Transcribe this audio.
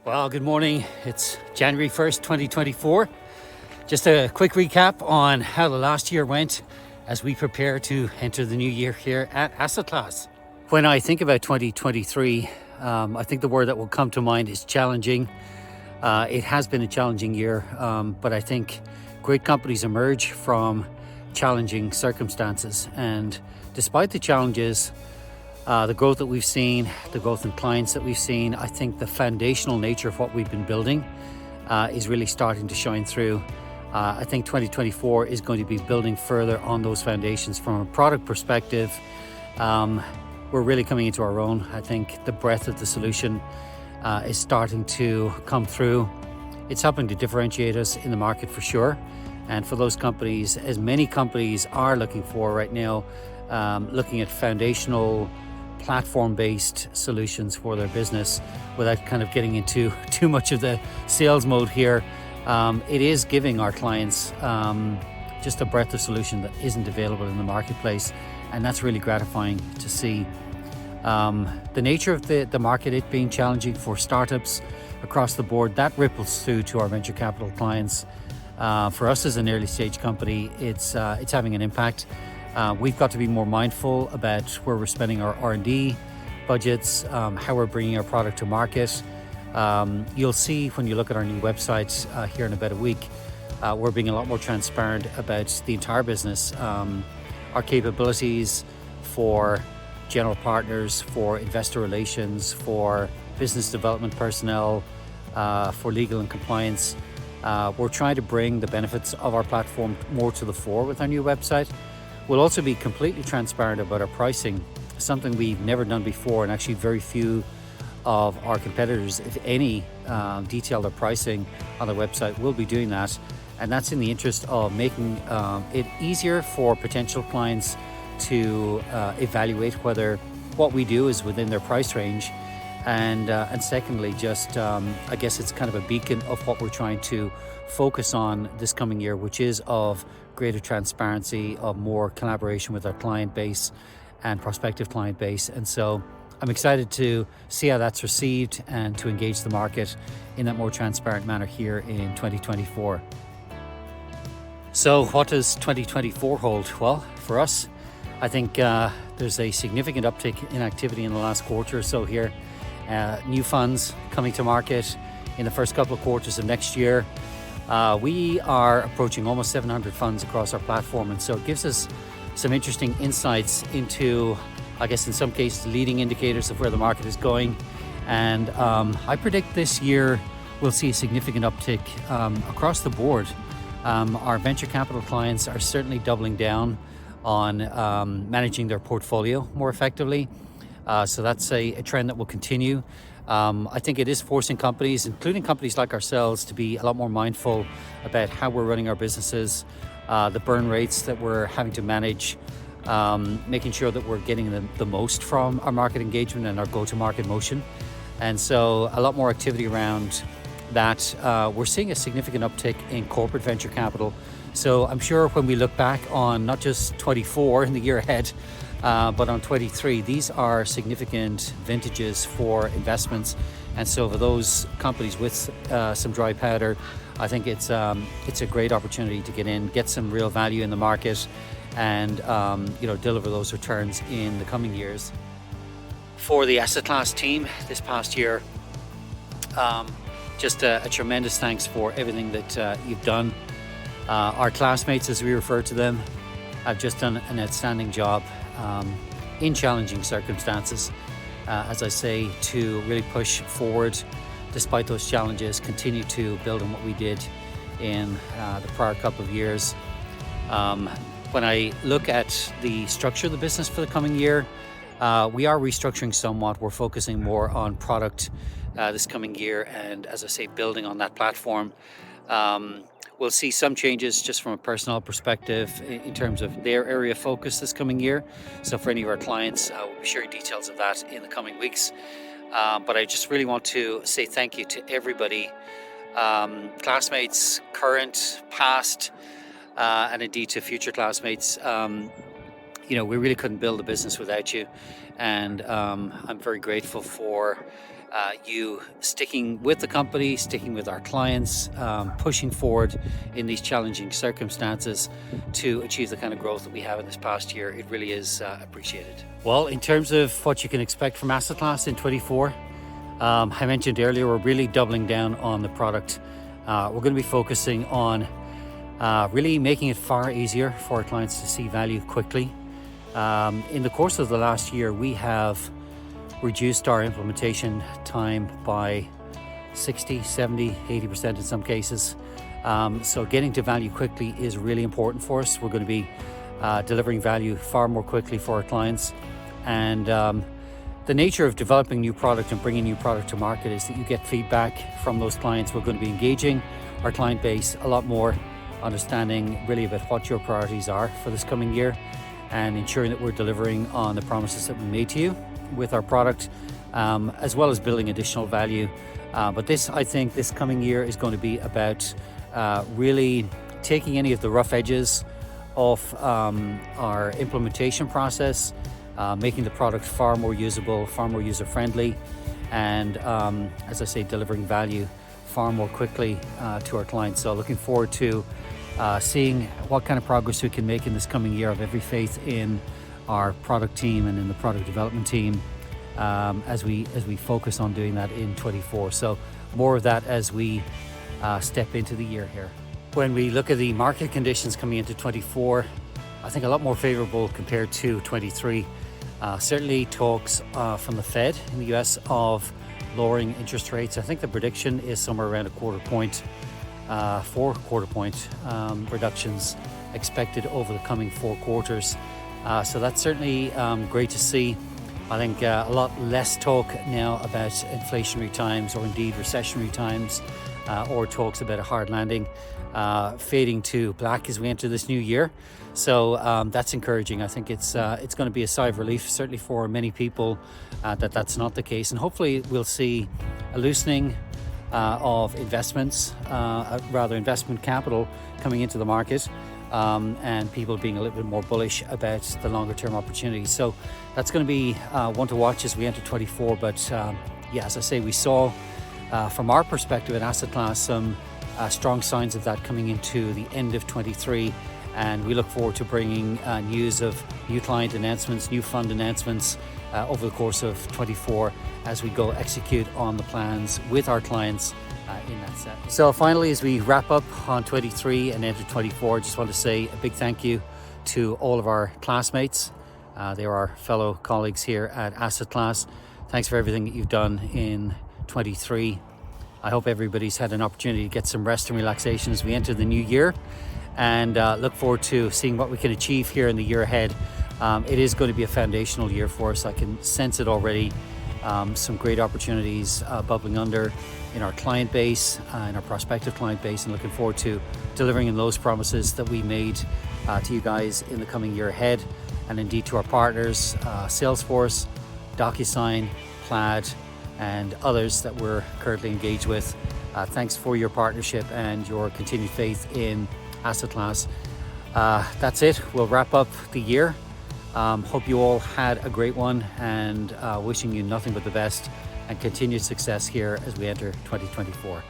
Well, good morning. It's January 1st, 2024. Just a quick recap on how the last year went as we prepare to enter the new year here at Asset Class. When I think about 2023, I think the word that will come to mind is challenging. It has been a challenging year, but I think great companies emerge from challenging circumstances. And despite the challenges, the growth that we've seen, the growth in clients that we've seen, I think the foundational nature of what we've been building is really starting to shine through. I think 2024 is going to be building further on those foundations. From a product perspective, we're really coming into our own. I think the breadth of the solution is starting to come through. It's helping to differentiate us in the market for sure. And for those companies, as many companies are looking for right now, looking at foundational platform-based solutions for their business without kind of getting into too much of the sales mode here. It is giving our clients just a breadth of solution that isn't available in the marketplace, and that's really gratifying to see. The nature of the market, it being challenging for startups across the board, that ripples through to our venture capital clients. For us as an early stage company, it's having an impact. We've got to be more mindful about where we're spending our R&D budgets, how we're bringing our product to market. You'll see when you look at our new website here in about a week, we're being a lot more transparent about the entire business, our capabilities for general partners, for investor relations, for business development personnel, for legal and compliance. We're trying to bring the benefits of our platform more to the fore with our new website. We'll also be completely transparent about our pricing, something we've never done before, and actually very few of our competitors, if any, detail their pricing on their website. We'll be doing that, and that's in the interest of making it easier for potential clients to evaluate whether what we do is within their price range. And secondly, just I guess it's kind of a beacon of what we're trying to focus on this coming year, which is of greater transparency, of more collaboration with our client base and prospective client base. And so I'm excited to see how that's received and to engage the market in that more transparent manner here in 2024. So what does 2024 hold? Well, for us, I think there's a significant uptick in activity in the last quarter or so here. New funds coming to market in the first couple of quarters of next year. We are approaching almost 700 funds across our platform, and so it gives us some interesting insights into, I guess in some cases, leading indicators of where the market is going. And I predict this year we'll see a significant uptick across the board. Our venture capital clients are certainly doubling down on managing their portfolio more effectively. So that's a trend that will continue. I think it is forcing companies, including companies like ourselves, to be a lot more mindful about how we're running our businesses, the burn rates that we're having to manage, making sure that we're getting the most from our market engagement and our go-to-market motion. And so a lot more activity around that. We're seeing a significant uptick in corporate venture capital. So I'm sure when we look back on not just 24 in the year ahead, but on 23, these are significant vintages for investments. And so for those companies with some dry powder, I think it's a great opportunity to get in, get some real value in the market, and deliver those returns in the coming years. For the Asset Class team this past year, just a tremendous thanks for everything that you've done. Our classmates, as we refer to them, have just done an outstanding job in challenging circumstances, as I say, to really push forward despite those challenges, continue to build on what we did in the prior couple of years. When I look at the structure of the business for the coming year, we are restructuring somewhat. We're focusing more on product this coming year, and as I say, building on that platform. We'll see some changes just from a personnel perspective in terms of their area of focus this coming year. So for any of our clients, we'll be sharing details of that in the coming weeks. But I just really want to say thank you to everybody, classmates, current, past, and indeed to future classmates. We really couldn't build a business without you. And I'm very grateful for you sticking with the company, sticking with our clients, pushing forward in these challenging circumstances to achieve the kind of growth that we have in this past year. It really is appreciated. Well, in terms of what you can expect from Asset Class in 24, I mentioned earlier, we're really doubling down on the product. We're going to be focusing on really making it far easier for our clients to see value quickly. In the course of the last year, we have reduced our implementation time by 60, 70, 80% in some cases. So getting to value quickly is really important for us. We're going to be delivering value far more quickly for our clients. And the nature of developing new product and bringing new product to market is that you get feedback from those clients. We're going to be engaging our client base a lot more, understanding really about what your priorities are for this coming year, and ensuring that we're delivering on the promises that we made to you with our product, as well as building additional value. But this, I think, this coming year is going to be about really taking any of the rough edges of our implementation process, making the product far more usable, far more user-friendly, and as I say, delivering value far more quickly to our clients. So looking forward to seeing what kind of progress we can make in this coming year. I have every faith in our product team and in the product development team as we focus on doing that in 24. So more of that as we step into the year here. When we look at the market conditions coming into 24, I think a lot more favorable compared to 23. Certainly talks from the Fed in the US of lowering interest rates. I think the prediction is somewhere around 4 quarter point reductions expected over the coming 4 quarters. So that's certainly great to see. I think a lot less talk now about inflationary times, or indeed recessionary times, or talks about a hard landing, fading to black as we enter this new year. So that's encouraging. I think it's going to be a sigh of relief, certainly for many people, that that's not the case. And hopefully we'll see a loosening of investments, rather investment capital coming into the market, and people being a little bit more bullish about the longer term opportunities. So that's going to be one to watch as we enter 24. But yeah, as I say, we saw from our perspective at Asset Class some strong signs of that coming into the end of 23. And we look forward to bringing news of new client announcements, new fund announcements over the course of 24 as we go execute on the plans with our clients in that set. So finally, as we wrap up on 23 and enter 24, I just want to say a big thank you to all of our classmates. They are our fellow colleagues here at Asset Class. Thanks for everything that you've done in 23. I hope everybody's had an opportunity to get some rest and relaxation as we enter the new year, and look forward to seeing what we can achieve here in the year ahead. It is going to be a foundational year for us. I can sense it already. Some great opportunities bubbling under in our client base, in our prospective client base, and looking forward to delivering on those promises that we made to you guys in the coming year ahead, and indeed to our partners, Salesforce, DocuSign, Plaid, and others that we're currently engaged with. Thanks for your partnership and your continued faith in Asset Class. That's it. We'll wrap up the year. Hope you all had a great one, and wishing you nothing but the best and continued success here as we enter 2024.